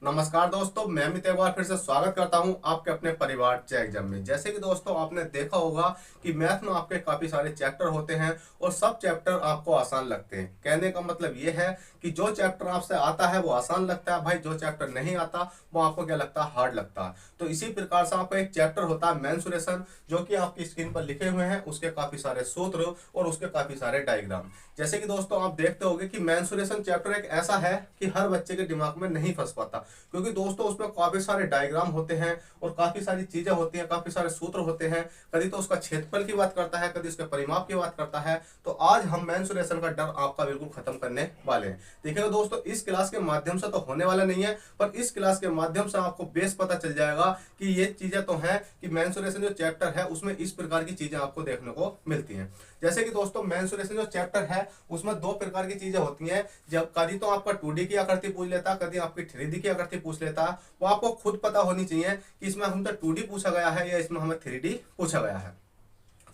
नमस्कार दोस्तों, मैं अमित एक बार फिर से स्वागत करता हूं आपके अपने परिवार चेक एग्जाम में। जैसे कि दोस्तों आपने देखा होगा कि मैथ में आपके काफी सारे चैप्टर होते हैं और सब चैप्टर आपको आसान लगते हैं। कहने का मतलब ये है कि जो चैप्टर आपसे आता है वो आसान लगता है भाई, जो चैप्टर नहीं आता वो आपको क्या लगता है, हार्ड लगता है। तो इसी प्रकार से आपका एक चैप्टर होता है मेंसुरेशन, जो कि आपकी स्क्रीन पर लिखे हुए हैं। उसके काफी सारे सूत्र और उसके काफी सारे डायग्राम। जैसे कि दोस्तों आप देखते होंगे कि मेंसुरेशन चैप्टर एक ऐसा है कि हर बच्चे के दिमाग में नहीं फंस पाता, क्योंकि दोस्तों उसमें काफी सारे डायग्राम होते हैं और काफी सारी चीजें होती हैं, काफी सारे सूत्र होते हैं। कभी तो उसका क्षेत्रफल की बात करता है, कभी उसके परिमाप की बात करता है। तो आज हम मेंसुरेशन का डर आपका बिल्कुल खत्म करने वाले हैं। देखिएगा दोस्तों, इस क्लास के माध्यम से तो होने वाला नहीं है, पर इस क्लास के माध्यम से आपको बेस पता चल जाएगा कि ये चीजें तो हैं कि मेंसुरेशन जो चैप्टर है उसमें इस प्रकार की चीजें आपको देखने को मिलती हैं। जैसे कि दोस्तों मेंसुरेशन जो चैप्टर है उसमें दो प्रकार की चीजें होती हैं। जब कभी तो आपका 2D की आकृति पूछ लेता है, कभी आपकी 3D की आकृति पूछ लेता है। वो आपको खुद पता होनी चाहिए कि इसमें हमसे 2D पूछा गया है या इसमें हमें 3D पूछा गया है।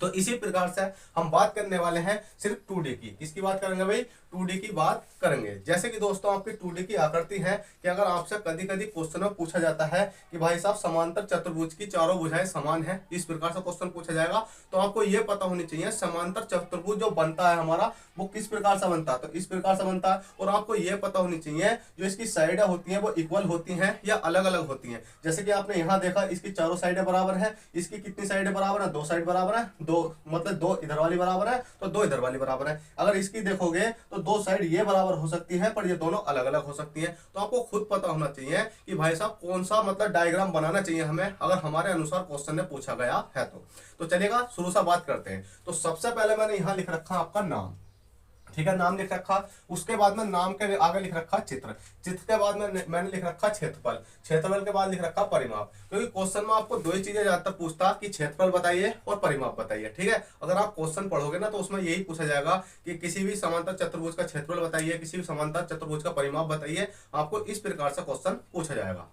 तो इसी प्रकार से हम बात करने वाले हैं सिर्फ 2D की। किसकी बात करेंगे भाई? 2D की बात करेंगे। जैसे कि दोस्तों आपकी 2D की आकृति है कि अगर आपसे कभी कभी क्वेश्चन में पूछा जाता है कि भाई साहब समांतर चतुर्भुज की चारों भुजाएं समान है, इस प्रकार से क्वेश्चन पूछा जाएगा। तो आपको यह पता होनी चाहिए समांतर चतुर्भुज जो बनता है हमारा वो किस प्रकार से बनता है। तो इस प्रकार से बनता है। और आपको यह पता होनी चाहिए जो इसकी साइडें होती हैं वो इक्वल होती हैं या अलग अलग होती हैं। जैसे कि आपने यहाँ देखा इसकी चारों साइडें बराबर है। इसकी कितनी साइडें बराबर है? दो साइड बराबर है। दो मतलब दो इधर वाली बराबर है तो दो इधर वाली बराबर है। अगर इसकी देखोगे तो दो साइड ये बराबर हो सकती है पर ये दोनों अलग अलग हो सकती है। तो आपको खुद पता होना चाहिए कि भाई साहब कौन सा मतलब डायग्राम बनाना चाहिए हमें, अगर हमारे अनुसार क्वेश्चन में पूछा गया है तो चलेगा शुरू से बात करते हैं। तो सबसे पहले मैंने यहाँ लिख रखा आपका नाम, ठीक है, नाम लिख रखा। उसके बाद में नाम के आगे लिख रखा चित्र। चित्र के बाद में मैंने लिख रखा क्षेत्रफल। क्षेत्रफल के बाद लिख रखा परिमाप। क्योंकि क्वेश्चन में आपको दो ही चीजें ज्यादातर पूछता कि क्षेत्रफल बताइए और परिमाप बताइए। ठीक है, अगर आप क्वेश्चन पढ़ोगे ना तो उसमें यही पूछा जाएगा कि किसी भी समांतर चतुर्भुज का क्षेत्रफल बताइए, किसी भी समांतर चतुर्भुज का परिमाप बताइए। आपको इस प्रकार से क्वेश्चन पूछा जाएगा।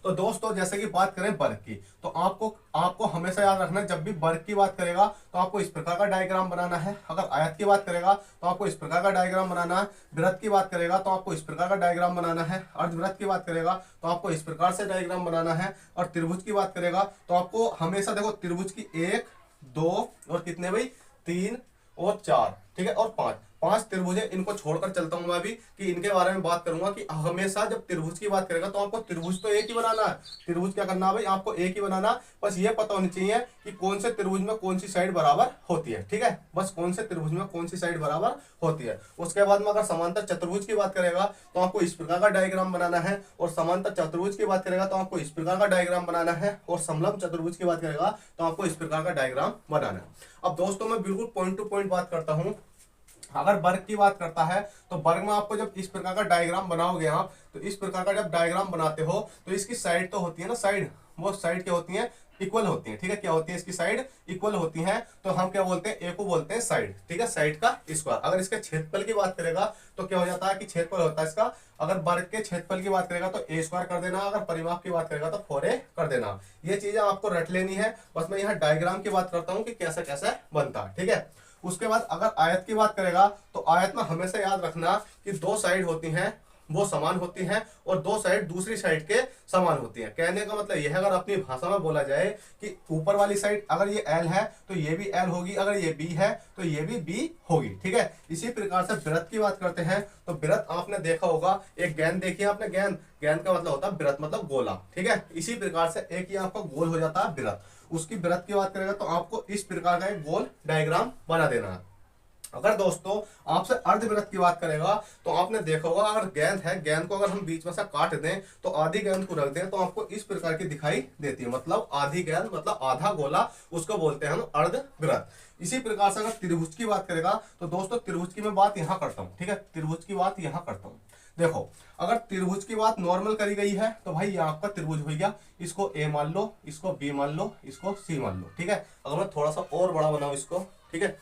तो दोस्तों जैसे कि बात करें वर्ग की, तो आपको आपको हमेशा याद रखना है जब भी वर्ग की बात करेगा तो आपको इस प्रकार का डायग्राम बनाना है। अगर आयत की बात करेगा तो आपको इस प्रकार का डायग्राम बनाना है। वृत्त की बात करेगा तो आपको इस प्रकार का डायग्राम बनाना है। अर्धवृत्त की बात करेगा तो आपको इस प्रकार से डायग्राम बनाना है। और त्रिभुज की बात करेगा तो आपको हमेशा देखो त्रिभुज की एक, दो और कितने भाई, तीन और चार, ठीक है, और पांच, पांच त्रिभुज है। इनको छोड़कर चलता हूं मैं अभी कि इनके बारे में बात करूंगा कि हमेशा जब त्रिभुज की बात करेगा तो आपको त्रिभुज तो एक ही बनाना है। त्रिभुज क्या करना है भाई? आपको एक ही बनाना। बस ये पता होनी चाहिए कि कौन से त्रिभुज में कौन सी साइड बराबर होती है। ठीक है, बस कौन से त्रिभुज में कौन सी साइड बराबर होती है। उसके बाद में अगर समांतर चतुर्भुज की बात करेगा तो आपको इस प्रकार का डायग्राम बनाना है। और समांतर चतुर्भुज की बात करेगा तो आपको इस प्रकार का डायग्राम बनाना है। और समलंब चतुर्भुज की बात करेगा तो आपको इस प्रकार का डायग्राम बनाना है। अब दोस्तों मैं बिल्कुल पॉइंट टू पॉइंट बात करता हूं। अगर वर्ग की बात करता है तो वर्ग में आपको जब इस प्रकार का डायग्राम बनाओगे आप, तो इस प्रकार का जब डायग्राम बनाते हो तो इसकी साइड तो होती है ना, साइड, वो साइड क्या होती है? इक्वल होती है। ठीक है, क्या होती है? इसकी साइड इक्वल होती है। तो हम क्या बोलते हैं? ए को बोलते हैं साइड। ठीक है, साइड का स्क्वायर। अगर इसके क्षेत्रफल की बात करेगा तो क्या हो जाता है कि क्षेत्रफल होता है इसका, अगर वर्ग के क्षेत्रफल की बात करेगा तो ए स्क्वायर कर देना, अगर परिमाप की बात करेगा तो 4a कर देना। ये चीजें आपको रट लेनी है। बस मैं यहाँ डायग्राम की बात करता हूँ कि कैसे कैसे बनता है। ठीक है, उसके बाद अगर आयत की बात करेगा तो आयत में हमेशा याद रखना कि दो साइड होती हैं वो समान होती हैं और दो साइड दूसरी साइड के समान होती हैं। कहने का मतलब यह है, अगर अपनी भाषा में बोला जाए कि ऊपर वाली साइड अगर ये L है तो ये भी L होगी, अगर ये B है तो ये भी B होगी। ठीक है, इसी प्रकार से वृत्त की बात करते हैं तो वृत्त आपने देखा होगा, एक गेंद देखी है आपने, गेंद, गेंद का मतलब होता है वृत्त मतलब गोला। ठीक है, इसी प्रकार से एक ही आपका गोल हो जाता है वृत्त। उसकी वृत्त की बात करेगा तो आपको इस प्रकार का एक गोल डायग्राम बना देना है। अगर दोस्तों आपसे अर्धवृत्त की बात करेगा तो आपने देखा होगा, अगर गेंद है, गेंद को अगर हम बीच में से काट दें तो आधी गेंद को रख दें तो आपको इस प्रकार की दिखाई देती है। मतलब आधी गेंद मतलब आधा गोला, उसको बोलते हैं हम अर्धवृत्त। इसी प्रकार से अगर त्रिभुज की बात करेगा तो दोस्तों त्रिभुज की मैं बात यहां करता हूं। ठीक है, त्रिभुज की बात यहां करता हूं। देखो, अगर त्रिभुज की बात नॉर्मल करी गई है तो भाई ये आपका त्रिभुज हो गया। इसको ए मान लो, इसको बी मान लो, इसको सी मान लो। ठीक है, अगर मैं थोड़ा सा और बड़ा बनाऊं इसको, ठीक है,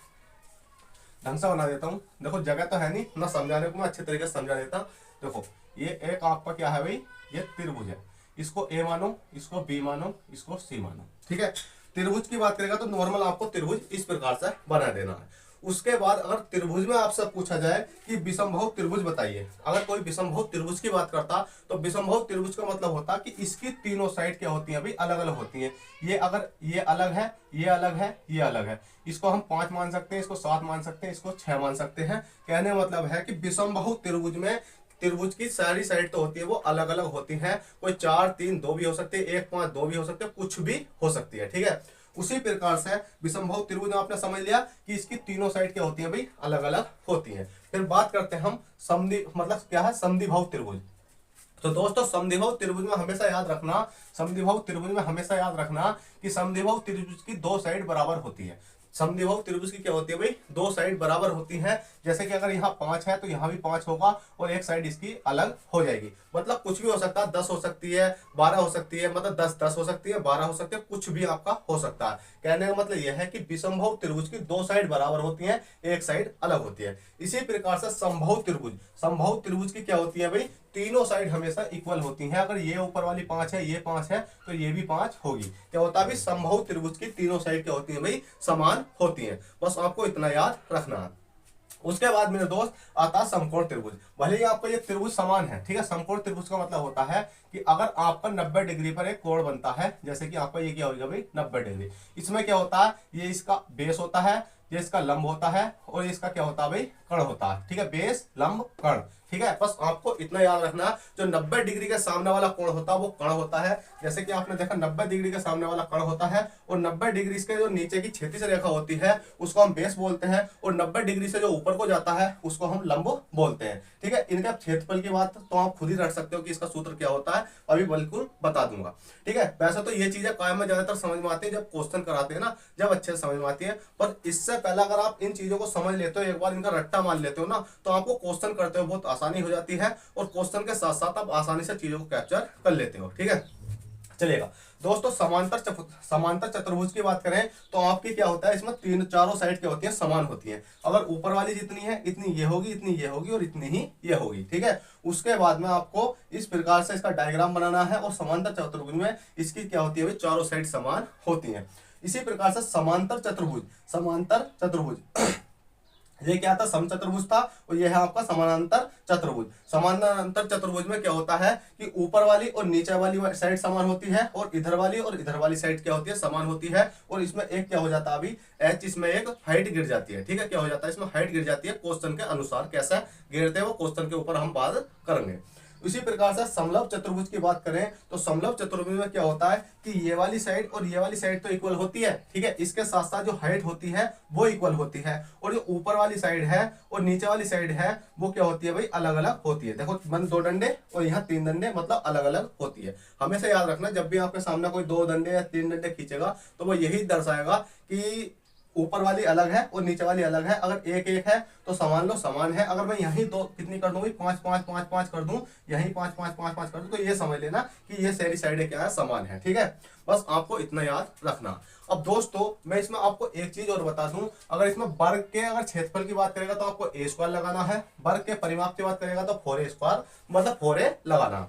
ढंग से बना देता हूं। देखो जगह तो है नहीं ना समझाने को, मैं अच्छे तरीके से समझा देता हूं। देखो ये एक आपका क्या है भाई, ये त्रिभुज है। इसको ए मानो, इसको बी मानो, इसको सी मानो। ठीक है, त्रिभुज की बात करेगा तो नॉर्मल आपको त्रिभुज इस प्रकार से बना देना है। उसके बाद अगर त्रिभुज में आपसे पूछा जाए कि विषमबाहु त्रिभुज बताइए, अगर कोई विषमबाहु त्रिभुज की बात करता तो विषमबाहु त्रिभुज का मतलब होता कि इसकी तीनों साइड क्या होती है अभी अलग अलग होती है। ये अगर ये अलग है, ये अलग है, ये अलग है, इसको हम 5 मान सकते हैं, इसको 7 मान सकते हैं, इसको 6 मान सकते हैं। कहने का मतलब है कि विषमबाहु त्रिभुज में त्रिभुज की सारी साइड तो होती है वो अलग अलग होती हैं। कोई 4 3 2 भी हो सकती है, 1 5 2 भी हो सकते हैं, कुछ भी हो सकती है। ठीक है, उसी प्रकार से विषमबाहु त्रिभुज में आपने समझ लिया कि इसकी तीनों साइड क्या होती है भाई अलग अलग होती हैं। फिर बात करते हैं हम समद्वि मतलब क्या है समद्विबाहु त्रिभुज। तो दोस्तों समद्विबाहु त्रिभुज में हमेशा याद रखना, समद्विबाहु त्रिभुज में हमेशा याद रखना कि समद्विबाहु त्रिभुज की दो साइड बराबर होती है। समद्विबाहु त्रिभुज की क्या होती है भाई दो साइड बराबर होती है। जैसे कि अगर यहाँ 5 है तो यहाँ भी 5 होगा और एक साइड इसकी अलग हो जाएगी। मतलब कुछ भी हो सकता है, 10 हो सकती है, 12 हो सकती है, मतलब 10 हो सकती है, 12 हो सकती है, कुछ भी आपका हो सकता है। कहने का मतलब यह है कि विषमबाहु त्रिभुज की दो साइड बराबर होती है, एक साइड अलग होती है। इसी प्रकार से समबाहु त्रिभुज, समबाहु त्रिभुज की क्या होती है भाई तीनों साइड हमेशा इक्वल होती हैं। अगर ये ऊपर वाली 5 है, ये 5 है तो ये भी 5 होगी। क्या होता है भाई समबाहु त्रिभुज की तीनों साइड क्या होती है भाई समान होती हैं। बस आपको इतना याद रखना है। उसके बाद मेरे दोस्त आता है समकोण त्रिभुज। भले ही आपका ये त्रिभुज समान है, ठीक है। समकोण त्रिभुज का मतलब होता है कि अगर आपका 90 डिग्री पर एक कोण बनता है, जैसे कि आपका ये क्या होगा भाई 90 डिग्री, इसमें क्या होता है ये इसका बेस होता है, ये इसका लंब होता है और इसका क्या होता है भाई कर्ण होता है। ठीक है, बेस लंब कर्ण। ठीक है, बस आपको इतना याद रखना जो 90 डिग्री के सामने वाला कोण होता है वो कर्ण होता है। जैसे कि आपने देखा 90 डिग्री के सामने वाला कर्ण होता है और 90 डिग्री के जो नीचे की क्षैतिज रेखा होती है उसको हम बेस बोलते हैं और 90 डिग्री से जो ऊपर को जाता है उसको हम लंब बोलते हैं। ठीक है, इनका क्षेत्रफल की बात तो आप खुद ही रख सकते हो कि इसका सूत्र क्या होता है, अभी बिल्कुल बता दूंगा। ठीक है, वैसे तो ये चीजें कायम में ज्यादातर समझ में आती है जब क्वेश्चन कराते हैं ना, जब अच्छे से समझ में आती है। पर इससे पहले अगर आप इन चीजों को समझ लेते हो, एक बार इनका रट्टा मान लेते हो ना, तो आपको क्वेश्चन करते हो बहुत आसानी हो जाती है और क्वेश्चन के साथ साथ आप आसानी से चीजों को कैप्चर कर लेते हो। ठीक है, चलिएगा दोस्तों समांतर चतुर्भुज की बात करें तो आपकी क्या होता है इसमें तीन चारों साइड क्या होती है समान होती है। अगर ऊपर वाली जितनी है इतनी ये होगी, इतनी ये होगी और इतनी ही ये होगी। ठीक है, उसके बाद में आपको इस प्रकार से इसका डायग्राम बनाना है और समांतर चतुर्भुज में इसकी क्या होती है चारों साइड समान होती है। इसी प्रकार से समांतर चतुर्भुज ये क्या था समचतुर्भुज था और ये है आपका समानांतर चतुर्भुज। समानांतर चतुर्भुज में क्या होता है कि ऊपर वाली और नीचे वाली साइड समान होती है और इधर वाली साइड क्या होती है समान होती है। और इसमें एक क्या हो जाता है अभी एच, इसमें एक हाइट गिर जाती है। ठीक है, क्या हो जाता है इसमें हाइट गिर जाती है क्वेश्चन के अनुसार, कैसा गिरते हैं वो क्वेश्चन के ऊपर हम बात करेंगे। इसी प्रकार से समलंब चतुर्भुज की बात करें तो समलंब चतुर्भुज में क्या होता है कि ये वाली साइड और ये वाली साइड तो इक्वल होती है। ठीक है, इसके साथ साथ जो हाइट होती है वो इक्वल होती है और जो ऊपर वाली साइड है और नीचे वाली साइड है वो क्या होती है भाई अलग अलग होती है। देखो मन 2 डंडे और यहाँ 3 डंडे, मतलब अलग अलग होती है। हमेशा याद रखना जब भी आपके सामने कोई 2 डंडे या 3 डंडे खींचेगा तो वो यही दर्शाएगा कि ऊपर वाली अलग है और नीचे वाली अलग है। अगर एक एक है तो समान लो, समान है। अगर मैं यहीं दो कितनी कर दूं 5 5 5 5 कर दूं, यहीं 5 5 5 5 कर दूं, तो ये समझ लेना कि ये सारी साइडें क्या है समान है। ठीक है, बस आपको इतना याद रखना। अब दोस्तों मैं इसमें आपको एक चीज और बता दूं, अगर इसमें वर्ग के अगर क्षेत्रफल की बात करेगा तो आपको a स्क्वायर लगाना है, वर्ग के परिमाप की बात करेगा तो 4a स्क्वायर मतलब 4a लगाना।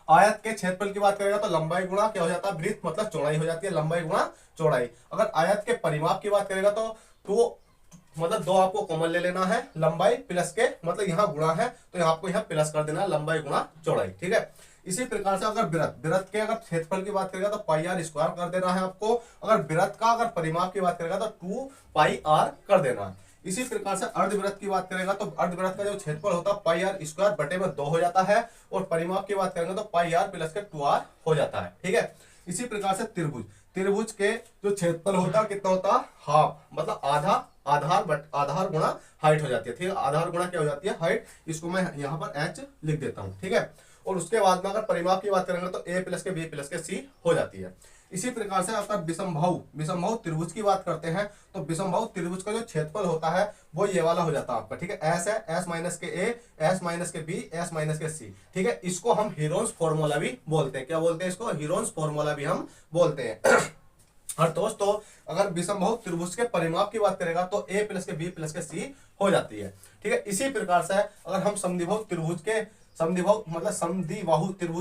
आयत के क्षेत्रफल की बात करेगा तो लंबाई गुणा क्या हो जाता है वृत्त, मतलब चौड़ाई हो जाती है, लंबाई गुणा चौड़ाई। अगर आयत के परिमाप की बात करेगा तो मतलब 2 आपको कॉमन ले लेना है, लंबाई प्लस के मतलब यहाँ गुणा है तो आपको यहाँ प्लस कर देना है, लंबाई गुणा चौड़ाई। ठीक है, इसी प्रकार से अगर वृत्त के अगर क्षेत्रफल की बात करेगा तो पाई आर स्क्वायर कर देना है आपको। अगर वृत्त का अगर परिमाप की बात करेगा तो 2 पाई आर कर देना है। इसी प्रकार से अर्धवृत्त की बात करेगा तो अर्धवृत्त का जो क्षेत्रफल होता है पाई आर स्क्वायर बटे में 2 हो जाता है और परिमाप की बात करेंगे तो पाई आर प्लस के 2r हो जाता है। ठीक है, इसी प्रकार से त्रिभुज के जो क्षेत्रफल होता है कितना होता है हाफ, मतलब आधार गुणा हाइट हो जाती है। ठीक है, आधार गुणा क्या हो जाती है हाइट, इसको मैं यहाँ पर h लिख देता हूँ। ठीक है, और उसके बाद में अगर परिमाप की बात करेंगे तो a प्लस के b प्लस के c हो जाती है। इसी प्रकार से आपका विषमबाहु त्रिभुज की बात करते हैं तो विषमबाहु त्रिभुज का जो क्षेत्रफल होता है वो ये वाला हो जाता है आपका। ठीक है, s है, s माइनस के a, s माइनस के b, s माइनस के c। ठीक है, इसको हम हीरोन्स फॉर्मूला भी बोलते हैं। क्या बोलते हैं इसको? हीरोन्स फॉर्मूला भी हम बोलते हैं। और दोस्तों अगर विषमबाहु त्रिभुज के परिमाप की बात करेगा तो a प्लस के b प्लस के c हो जाती है। ठीक है, इसी प्रकार से अगर हम समद्विबाहु त्रिभुज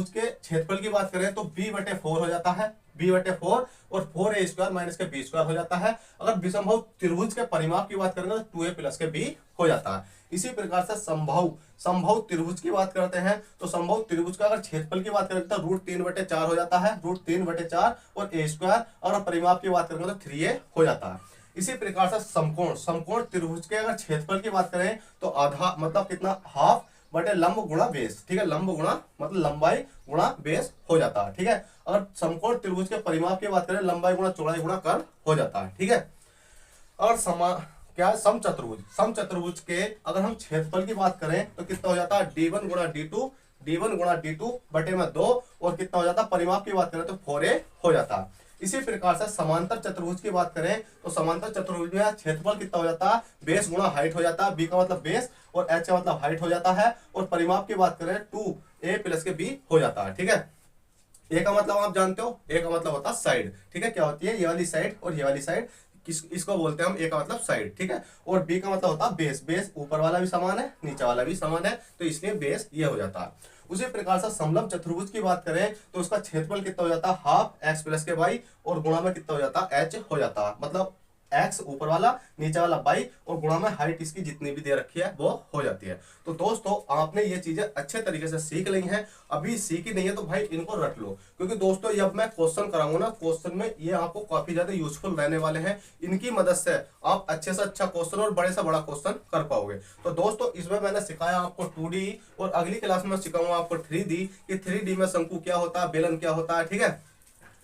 के क्षेत्रफल की बात करें तो b बटे 4 हो जाता है। b/4 और 4a² माइनस के b² हो जाता है। अगर विषमबाहु त्रिभुज के परिमाप की बात करेंगे तो 2a प्लस के b हो जाता है। इसी प्रकार से समबाहु त्रिभुज की बात करते हैं तो समबाहु त्रिभुज का अगर क्षेत्रफल की बात करें तो √3/4 हो जाता है, √3/4 और a²। और परिमाप की बात करेंगे तो 3a हो जाता है। इसी प्रकार से समकोण त्रिभुज के अगर क्षेत्रफल की बात करें तो आधा मतलब कितना, हाफ बटे लंब गुणा बेस, ठीक है, लंब गुणा मतलब लंबाई गुणा बेस हो जाता है, ठीक है। अगर समकोण त्रिभुज के परिमाप की बात करें लंबाई गुणा चौड़ाई गुणा कर्ण हो जाता है, ठीक है। और समचतुर्भुज के अगर हम क्षेत्रफल की बात करें तो कितना हो जाता है, d1 गुणा d2 बटे में 2 और कितना हो जाता है, परिमाप की बात करें तो 4a हो जाता है। इसी प्रकार से समांतर चतुर्भुज की बात करें तो समांतर चतुर्भुज में क्षेत्रफल कितना हो जाता है, बेस गुणा हाइट हो जाता है, b का मतलब बेस और h का मतलब हाइट हो जाता है। और परिमाप की बात करें 2a प्लस के b हो जाता है, ठीक है। a का मतलब आप जानते हो, a का मतलब होता है साइड, ठीक है, क्या होती है ये वाली साइड और ये वाली साइड, इसको बोलते हैं हम a का मतलब साइड, ठीक है। और b का मतलब होता है बेस, बेस ऊपर वाला भी समान है नीचे वाला भी समान है तो इसलिए बेस ये हो जाता है। उसी प्रकार से समलंब चतुर्भुज की बात करें तो उसका क्षेत्रफल कितना हो जाता है, हाफ x प्लस के y और गुणा में कितना हो जाता है, h हो जाता है। मतलब x ऊपर वाला नीचे वाला y और गुणा में हाइट इसकी जितनी भी दे रखी है वो हो जाती है। तो दोस्तों आपने ये चीजें अच्छे तरीके से सीख ली हैं, अभी सीखी नहीं है तो भाई इनको रट लो, क्योंकि दोस्तों जब मैं क्वेश्चन कराऊंगा ना, क्वेश्चन में ये आपको काफी ज्यादा यूजफुल रहने वाले हैं। इनकी मदद से आप अच्छे से अच्छा क्वेश्चन और बड़े से बड़ा क्वेश्चन कर पाओगे। तो दोस्तों इसमें मैंने सिखाया आपको 2D और अगली क्लास में सिखाऊंगा आपको 3D कि 3D में शंकु क्या होता है, बेलन क्या होता है, ठीक है।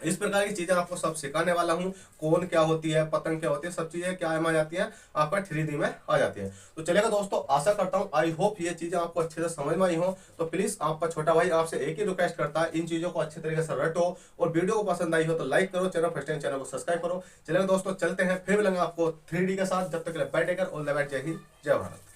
इस प्रकार की चीजें आपको सब सिखाने वाला हूँ। कोन क्या होती है, पतंग क्या होती है, सब चीजें क्या में आ जाती है, आपका 3D में आ जाती है। तो चलेगा दोस्तों, आशा करता हूँ आई होप ये चीजें आपको अच्छे से समझ में आई हो। तो प्लीज आपका छोटा भाई आपसे एक ही रिक्वेस्ट करता है, इन चीजों को अच्छे तरीके से रटो और वीडियो को पसंद आई हो तो लाइक करो, चैनल फर्स्ट टाइम चैनल को सब्सक्राइब करो। चलेगा दोस्तों, चलते हैं फिर मिलेंगे आपको 3D के साथ। जब तक के लिए bye take care, all the best, जय हिंद जय भारत।